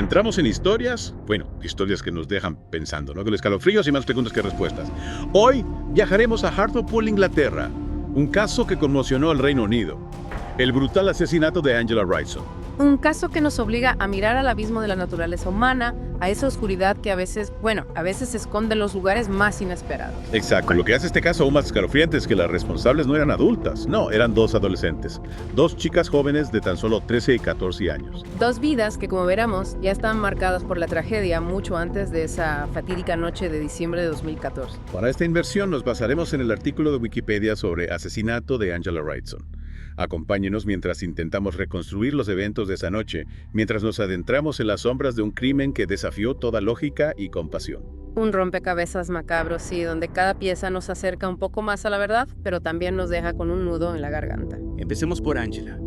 Entramos en historias, bueno, historias que nos dejan pensando, ¿no? Con escalofríos y más preguntas que respuestas. Hoy viajaremos a Hartlepool, Inglaterra, un caso que conmocionó al Reino Unido. El brutal asesinato de Angela Wrightson. Un caso que nos obliga a mirar al abismo de la naturaleza humana, a esa oscuridad que a veces se esconde en los lugares más inesperados. Exacto, lo que hace este caso aún más escalofriante es que las responsables no eran adultas, no, eran dos adolescentes, dos chicas jóvenes de tan solo 13 y 14 años. Dos vidas que, como veremos, ya estaban marcadas por la tragedia mucho antes de esa fatídica noche de diciembre de 2014. Para esta inversión nos basaremos en el artículo de Wikipedia sobre asesinato de Angela Wrightson. Acompáñenos mientras intentamos reconstruir los eventos de esa noche, mientras nos adentramos en las sombras de un crimen que desafió toda lógica y compasión. Un rompecabezas macabro, sí, donde cada pieza nos acerca un poco más a la verdad, pero también nos deja con un nudo en la garganta. Empecemos por Angela.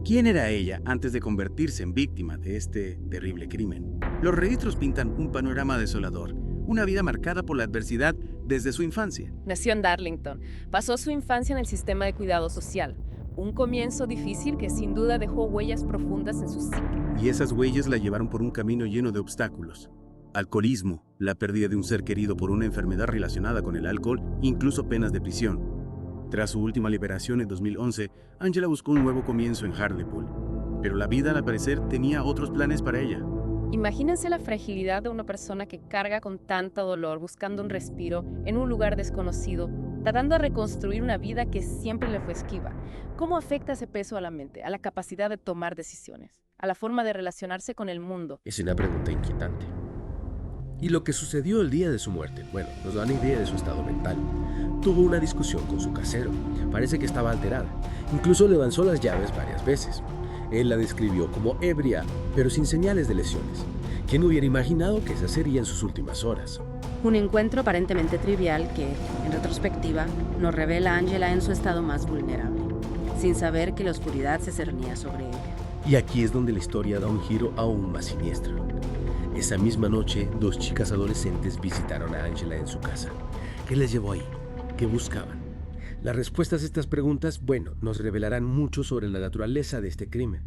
¿Quién era ella antes de convertirse en víctima de este terrible crimen? Los registros pintan un panorama desolador, una vida marcada por la adversidad desde su infancia. Nació en Darlington. Pasó su infancia en el sistema de cuidado social. Un comienzo difícil que sin duda dejó huellas profundas en su psique. Y esas huellas la llevaron por un camino lleno de obstáculos. Alcoholismo, la pérdida de un ser querido por una enfermedad relacionada con el alcohol, incluso penas de prisión. Tras su última liberación en 2011, Angela buscó un nuevo comienzo en Hartlepool. Pero la vida, al parecer, tenía otros planes para ella. Imagínense la fragilidad de una persona que carga con tanto dolor, buscando un respiro en un lugar desconocido, tratando de reconstruir una vida que siempre le fue esquiva. ¿Cómo afecta ese peso a la mente, a la capacidad de tomar decisiones, a la forma de relacionarse con el mundo? Es una pregunta inquietante. Y lo que sucedió el día de su muerte, bueno, nos da una idea de su estado mental. Tuvo una discusión con su casero. Parece que estaba alterada. Incluso le lanzó las llaves varias veces. Él la describió como ebria, pero sin señales de lesiones. ¿Quién hubiera imaginado que esas serían sus últimas horas? Un encuentro aparentemente trivial que, en retrospectiva, nos revela a Angela en su estado más vulnerable, sin saber que la oscuridad se cernía sobre ella. Y aquí es donde la historia da un giro aún más siniestro. Esa misma noche, dos chicas adolescentes visitaron a Angela en su casa. ¿Qué les llevó ahí? ¿Qué buscaban? Las respuestas a estas preguntas, bueno, nos revelarán mucho sobre la naturaleza de este crimen.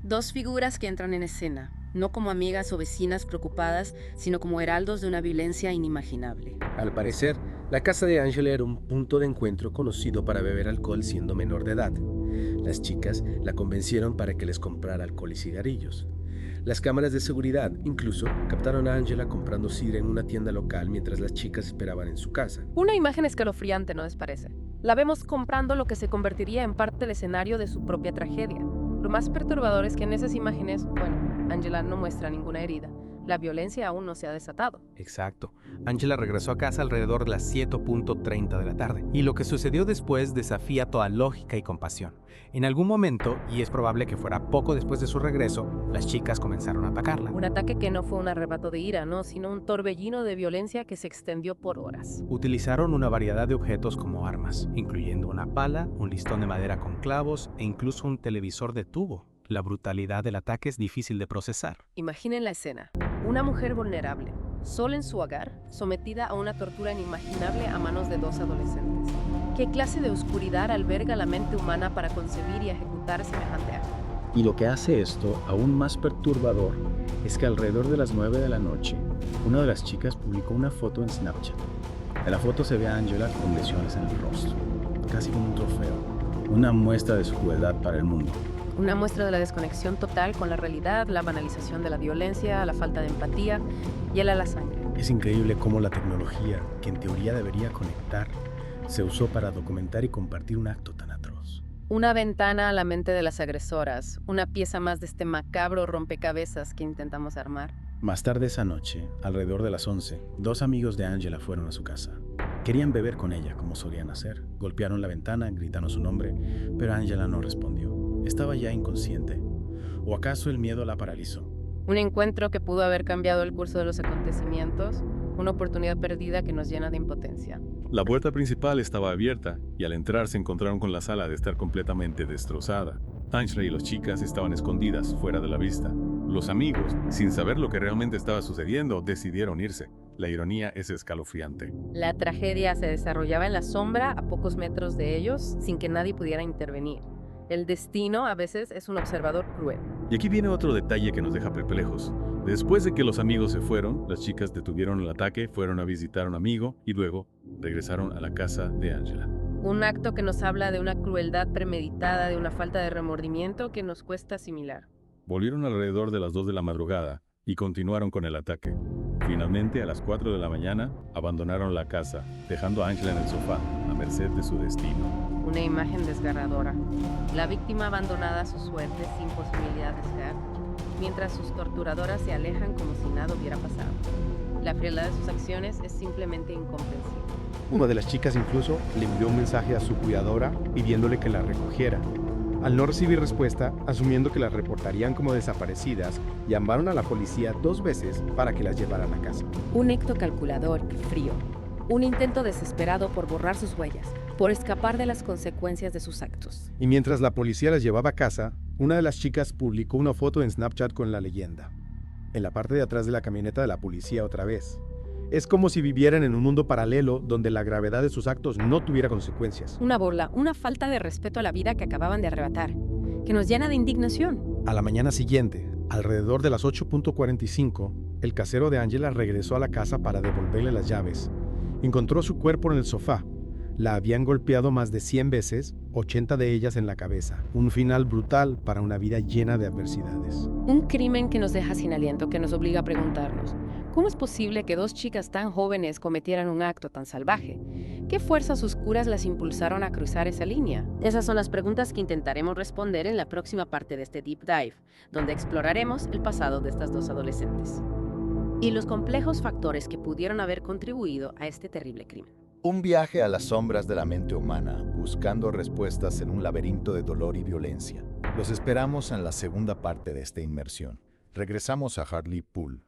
Dos figuras que entran en escena, no como amigas o vecinas preocupadas, sino como heraldos de una violencia inimaginable. Al parecer, la casa de Angela era un punto de encuentro conocido para beber alcohol siendo menor de edad. Las chicas la convencieron para que les comprara alcohol y cigarrillos. Las cámaras de seguridad incluso captaron a Angela comprando sidra en una tienda local mientras las chicas esperaban en su casa. Una imagen escalofriante, ¿no les parece? La vemos comprando lo que se convertiría en parte del escenario de su propia tragedia. Lo más perturbador es que en esas imágenes, Angela no muestra ninguna herida. La violencia aún no se ha desatado. Exacto. Angela regresó a casa alrededor de las 7:30 de la tarde. Y lo que sucedió después desafía toda lógica y compasión. En algún momento, y es probable que fuera poco después de su regreso, las chicas comenzaron a atacarla. Un ataque que no fue un arrebato de ira, ¿no? Sino un torbellino de violencia que se extendió por horas. Utilizaron una variedad de objetos como armas, incluyendo una pala, un listón de madera con clavos e incluso un televisor de tubo. La brutalidad del ataque es difícil de procesar. Imaginen la escena. Una mujer vulnerable, sola en su hogar, sometida a una tortura inimaginable a manos de dos adolescentes. ¿Qué clase de oscuridad alberga la mente humana para concebir y ejecutar semejante acto? Y lo que hace esto aún más perturbador es que alrededor de las 9 de la noche, una de las chicas publicó una foto en Snapchat. En la foto se ve a Angela con lesiones en el rostro, casi como un trofeo, una muestra de su crueldad para el mundo. Una muestra de la desconexión total con la realidad, la banalización de la violencia, la falta de empatía y el a la sangre. Es increíble cómo la tecnología, que en teoría debería conectar, se usó para documentar y compartir un acto tan atroz. Una ventana a la mente de las agresoras, una pieza más de este macabro rompecabezas que intentamos armar. Más tarde esa noche, alrededor de las 11, dos amigos de Angela fueron a su casa. Querían beber con ella, como solían hacer. Golpearon la ventana, gritaron su nombre, pero Angela no respondió. Estaba ya inconsciente. ¿O acaso el miedo la paralizó? Un encuentro que pudo haber cambiado el curso de los acontecimientos, una oportunidad perdida que nos llena de impotencia. La puerta principal estaba abierta y al entrar se encontraron con la sala de estar completamente destrozada. Angela y las chicas estaban escondidas fuera de la vista. Los amigos, sin saber lo que realmente estaba sucediendo, decidieron irse. La ironía es escalofriante. La tragedia se desarrollaba en la sombra a pocos metros de ellos sin que nadie pudiera intervenir. El destino a veces es un observador cruel. Y aquí viene otro detalle que nos deja perplejos. Después de que los amigos se fueron, las chicas detuvieron el ataque, fueron a visitar a un amigo y luego regresaron a la casa de Angela. Un acto que nos habla de una crueldad premeditada, de una falta de remordimiento que nos cuesta asimilar. Volvieron alrededor de las 2 de la madrugada y continuaron con el ataque. Finalmente, a las 4 de la mañana, abandonaron la casa, dejando a Angela en el sofá, a merced de su destino. Una imagen desgarradora. La víctima abandonada a su suerte sin posibilidad de escapar, mientras sus torturadoras se alejan como si nada hubiera pasado. La frialdad de sus acciones es simplemente incomprensible. Una de las chicas incluso le envió un mensaje a su cuidadora pidiéndole que la recogiera. Al no recibir respuesta, asumiendo que las reportarían como desaparecidas, llamaron a la policía 2 veces para que las llevaran a casa. Un acto calculador y frío. Un intento desesperado por borrar sus huellas, por escapar de las consecuencias de sus actos. Y mientras la policía las llevaba a casa, una de las chicas publicó una foto en Snapchat con la leyenda. En la parte de atrás de la camioneta de la policía otra vez. Es como si vivieran en un mundo paralelo donde la gravedad de sus actos no tuviera consecuencias. Una burla, una falta de respeto a la vida que acababan de arrebatar, que nos llena de indignación. A la mañana siguiente, alrededor de las 8:45, el casero de Angela regresó a la casa para devolverle las llaves. Encontró su cuerpo en el sofá. La habían golpeado más de 100 veces, 80 de ellas en la cabeza. Un final brutal para una vida llena de adversidades. Un crimen que nos deja sin aliento, que nos obliga a preguntarnos, ¿cómo es posible que 2 chicas tan jóvenes cometieran un acto tan salvaje? ¿Qué fuerzas oscuras las impulsaron a cruzar esa línea? Esas son las preguntas que intentaremos responder en la próxima parte de este Deep Dive, donde exploraremos el pasado de estas 2 adolescentes y los complejos factores que pudieron haber contribuido a este terrible crimen. Un viaje a las sombras de la mente humana, buscando respuestas en un laberinto de dolor y violencia. Los esperamos en la segunda parte de esta inmersión. Regresamos a Hartlepool,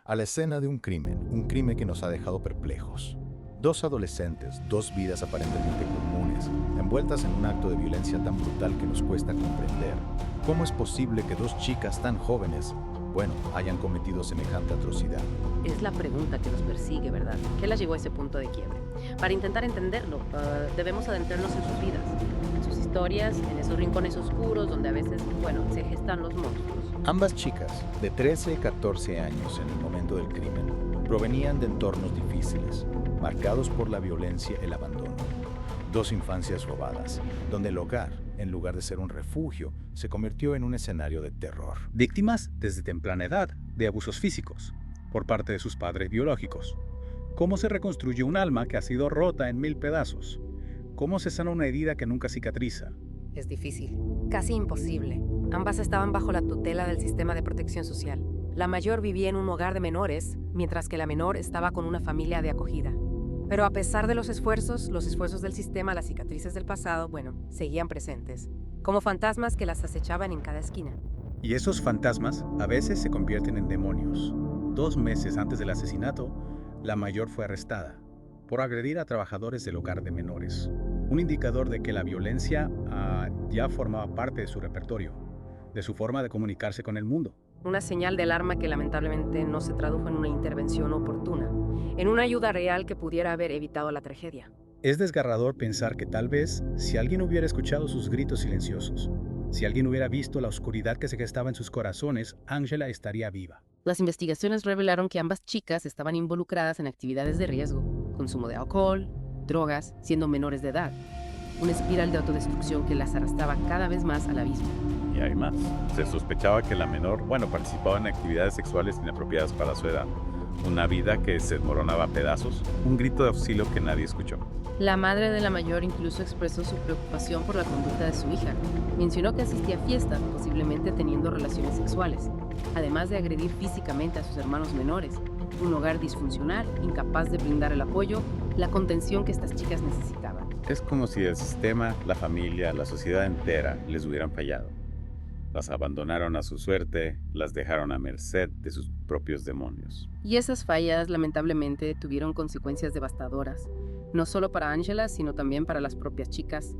a la escena de un crimen que nos ha dejado perplejos. 2 adolescentes, 2 vidas aparentemente comunes, envueltas en un acto de violencia tan brutal que nos cuesta comprender. ¿Cómo es posible que 2 chicas tan jóvenes, hayan cometido semejante atrocidad? Es la pregunta que nos persigue, ¿verdad? ¿Qué las llevó a ese punto de quiebre? Para intentar entenderlo, debemos adentrarnos en sus vidas, en sus historias, en esos rincones oscuros donde a veces, se gestan los monstruos. Ambas chicas, de 13 y 14 años en el momento del crimen, provenían de entornos difíciles, marcados por la violencia y el abandono. 2 infancias robadas, donde el hogar, en lugar de ser un refugio, se convirtió en un escenario de terror. Víctimas desde temprana edad de abusos físicos por parte de sus padres biológicos. ¿Cómo se reconstruye un alma que ha sido rota en 1000 pedazos? ¿Cómo se sana una herida que nunca cicatriza? Es difícil, casi imposible. Ambas estaban bajo la tutela del sistema de protección social. La mayor vivía en un hogar de menores, mientras que la menor estaba con una familia de acogida. Pero a pesar de los esfuerzos del sistema, las cicatrices del pasado, seguían presentes, como fantasmas que las acechaban en cada esquina. Y esos fantasmas a veces se convierten en demonios. 2 meses antes del asesinato, la mayor fue arrestada por agredir a trabajadores del hogar de menores. Un indicador de que la violencia ya formaba parte de su repertorio, de su forma de comunicarse con el mundo. Una señal de alarma que lamentablemente no se tradujo en una intervención oportuna, en una ayuda real que pudiera haber evitado la tragedia. Es desgarrador pensar que tal vez, si alguien hubiera escuchado sus gritos silenciosos, si alguien hubiera visto la oscuridad que se gestaba en sus corazones, Angela estaría viva. Las investigaciones revelaron que ambas chicas estaban involucradas en actividades de riesgo, consumo de alcohol, drogas, siendo menores de edad. Una espiral de autodestrucción que las arrastraba cada vez más al abismo. Y hay más. Se sospechaba que la menor, participaba en actividades sexuales inapropiadas para su edad. Una vida que se desmoronaba a pedazos. Un grito de auxilio que nadie escuchó. La madre de la mayor incluso expresó su preocupación por la conducta de su hija. Mencionó que asistía a fiestas, posiblemente teniendo relaciones sexuales, además de agredir físicamente a sus hermanos menores. Un hogar disfuncional, incapaz de brindar el apoyo, la contención que estas chicas necesitaban. Es como si el sistema, la familia, la sociedad entera les hubieran fallado. Las abandonaron a su suerte, las dejaron a merced de sus propios demonios. Y esas fallas, lamentablemente, tuvieron consecuencias devastadoras, no solo para Angela, sino también para las propias chicas,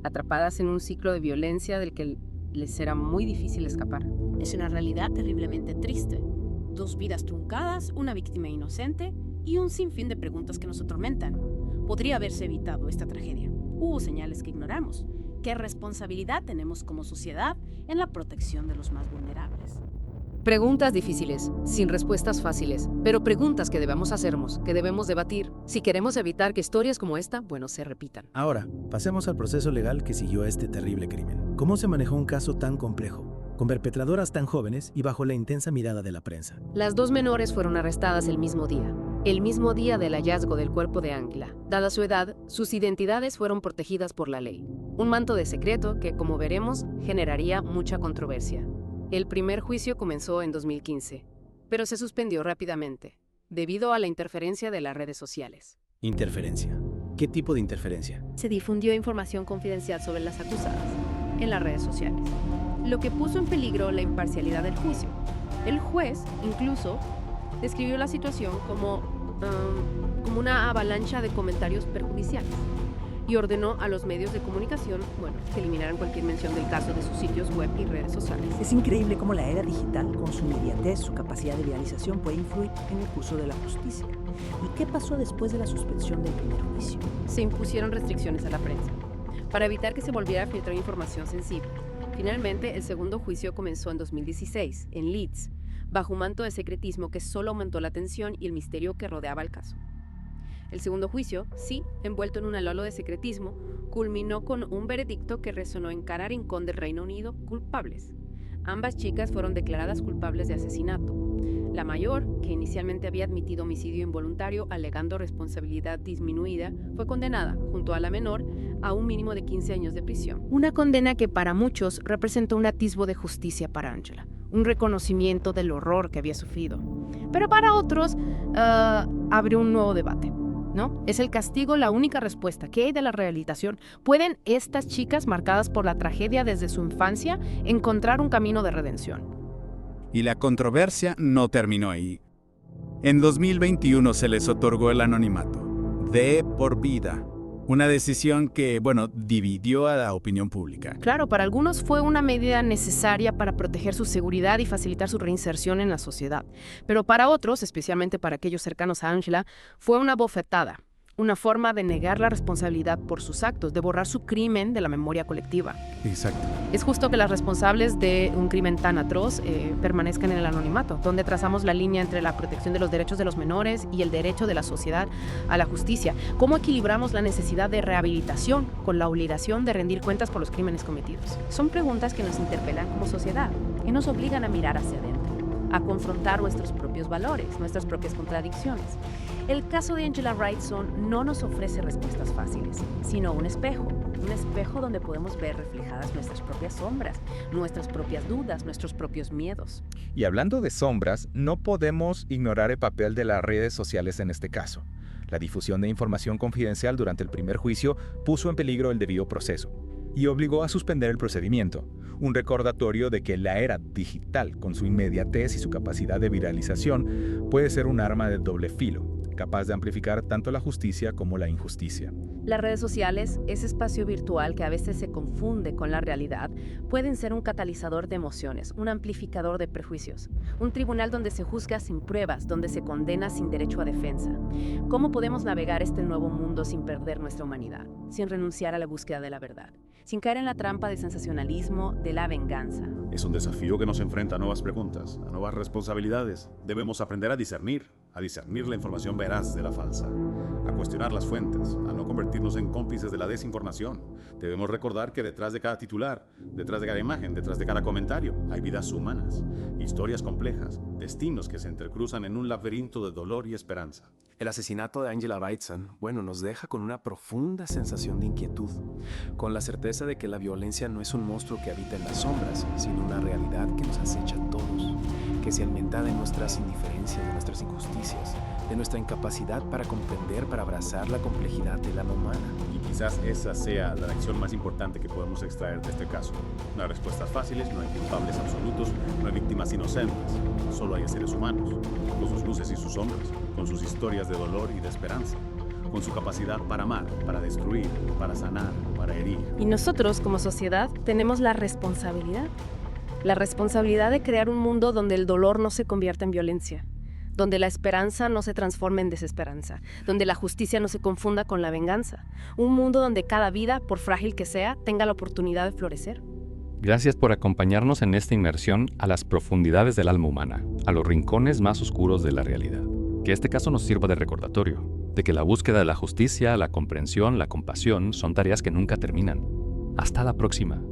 atrapadas en un ciclo de violencia del que les era muy difícil escapar. Es una realidad terriblemente triste. 2 vidas truncadas, una víctima inocente y un sinfín de preguntas que nos atormentan. Podría haberse evitado esta tragedia. Hubo señales que ignoramos. ¿Qué responsabilidad tenemos como sociedad en la protección de los más vulnerables? Preguntas difíciles, sin respuestas fáciles, pero preguntas que debemos hacernos, que debemos debatir, si queremos evitar que historias como esta, se repitan. Ahora, pasemos al proceso legal que siguió a este terrible crimen. ¿Cómo se manejó un caso tan complejo, con perpetradoras tan jóvenes y bajo la intensa mirada de la prensa? Las dos menores fueron arrestadas el mismo día del hallazgo del cuerpo de Angela. Dada su edad, sus identidades fueron protegidas por la ley. Un manto de secreto que, como veremos, generaría mucha controversia. El primer juicio comenzó en 2015, pero se suspendió rápidamente, debido a la interferencia de las redes sociales. Interferencia. ¿Qué tipo de interferencia? Se difundió información confidencial sobre las acusadas en las redes sociales, lo que puso en peligro la imparcialidad del juicio. El juez, incluso, describió la situación como una avalancha de comentarios perjudiciales y ordenó a los medios de comunicación, que eliminaran cualquier mención del caso de sus sitios web y redes sociales. Es increíble cómo la era digital, con su inmediatez, su capacidad de viralización, puede influir en el curso de la justicia. ¿Y qué pasó después de la suspensión del primer juicio? Se impusieron restricciones a la prensa para evitar que se volviera a filtrar información sensible. Finalmente, el segundo juicio comenzó en 2016, en Leeds, bajo un manto de secretismo que solo aumentó la tensión y el misterio que rodeaba el caso. El segundo juicio, sí, envuelto en un halo de secretismo, culminó con un veredicto que resonó en cara rincón del Reino Unido: culpables. Ambas chicas fueron declaradas culpables de asesinato. La mayor, que inicialmente había admitido homicidio involuntario alegando responsabilidad disminuida, fue condenada, junto a la menor, a un mínimo de 15 años de prisión. Una condena que para muchos representó un atisbo de justicia para Angela, un reconocimiento del horror que había sufrido. Pero para otros, abrió un nuevo debate. ¿No? ¿Es el castigo la única respuesta? ¿Qué hay de la rehabilitación? ¿Pueden estas chicas, marcadas por la tragedia desde su infancia, encontrar un camino de redención? Y la controversia no terminó ahí. En 2021 se les otorgó el anonimato, de por vida. Una decisión que, dividió a la opinión pública. Claro, para algunos fue una medida necesaria para proteger su seguridad y facilitar su reinserción en la sociedad. Pero para otros, especialmente para aquellos cercanos a Angela, fue una bofetada. Una forma de negar la responsabilidad por sus actos, de borrar su crimen de la memoria colectiva. Exacto. Es justo que las responsables de un crimen tan atroz permanezcan en el anonimato, donde trazamos la línea entre la protección de los derechos de los menores y el derecho de la sociedad a la justicia. ¿Cómo equilibramos la necesidad de rehabilitación con la obligación de rendir cuentas por los crímenes cometidos? Son preguntas que nos interpelan como sociedad y nos obligan a mirar hacia adentro, a confrontar nuestros propios valores, nuestras propias contradicciones. El caso de Angela Wrightson no nos ofrece respuestas fáciles, sino un espejo donde podemos ver reflejadas nuestras propias sombras, nuestras propias dudas, nuestros propios miedos. Y hablando de sombras, no podemos ignorar el papel de las redes sociales en este caso. La difusión de información confidencial durante el primer juicio puso en peligro el debido proceso y obligó a suspender el procedimiento. Un recordatorio de que la era digital, con su inmediatez y su capacidad de viralización, puede ser un arma de doble filo, capaz de amplificar tanto la justicia como la injusticia. Las redes sociales, ese espacio virtual que a veces se confunde con la realidad, pueden ser un catalizador de emociones, un amplificador de prejuicios, un tribunal donde se juzga sin pruebas, donde se condena sin derecho a defensa. ¿Cómo podemos navegar este nuevo mundo sin perder nuestra humanidad, sin renunciar a la búsqueda de la verdad, sin caer en la trampa de sensacionalismo, de la venganza? Es un desafío que nos enfrenta a nuevas preguntas, a nuevas responsabilidades. Debemos aprender a discernir la información veraz de la falsa, a cuestionar las fuentes, a no convertirnos en cómplices de la desinformación. Debemos recordar que detrás de cada titular, detrás de cada imagen, detrás de cada comentario, hay vidas humanas, historias complejas, destinos que se entrecruzan en un laberinto de dolor y esperanza. El asesinato de Angela Wrightson, nos deja con una profunda sensación de inquietud, con la certeza de que la violencia no es un monstruo que habita en las sombras, sino una realidad que nos acecha a todos, que se alimenta de nuestras indiferencias, de nuestras injusticias, de nuestra incapacidad para comprender, para abrazar la complejidad del alma humana. Y quizás esa sea la lección más importante que podemos extraer de este caso. No hay respuestas fáciles, no hay culpables absolutos, no hay víctimas inocentes. Solo hay seres humanos, con sus luces y sus sombras, con sus historias de dolor y de esperanza, con su capacidad para amar, para destruir, para sanar, para herir. Y nosotros, como sociedad, tenemos la responsabilidad de crear un mundo donde el dolor no se convierta en violencia, donde la esperanza no se transforme en desesperanza, donde la justicia no se confunda con la venganza. Un mundo donde cada vida, por frágil que sea, tenga la oportunidad de florecer. Gracias por acompañarnos en esta inmersión a las profundidades del alma humana, a los rincones más oscuros de la realidad. Que este caso nos sirva de recordatorio, de que la búsqueda de la justicia, la comprensión, la compasión son tareas que nunca terminan. Hasta la próxima.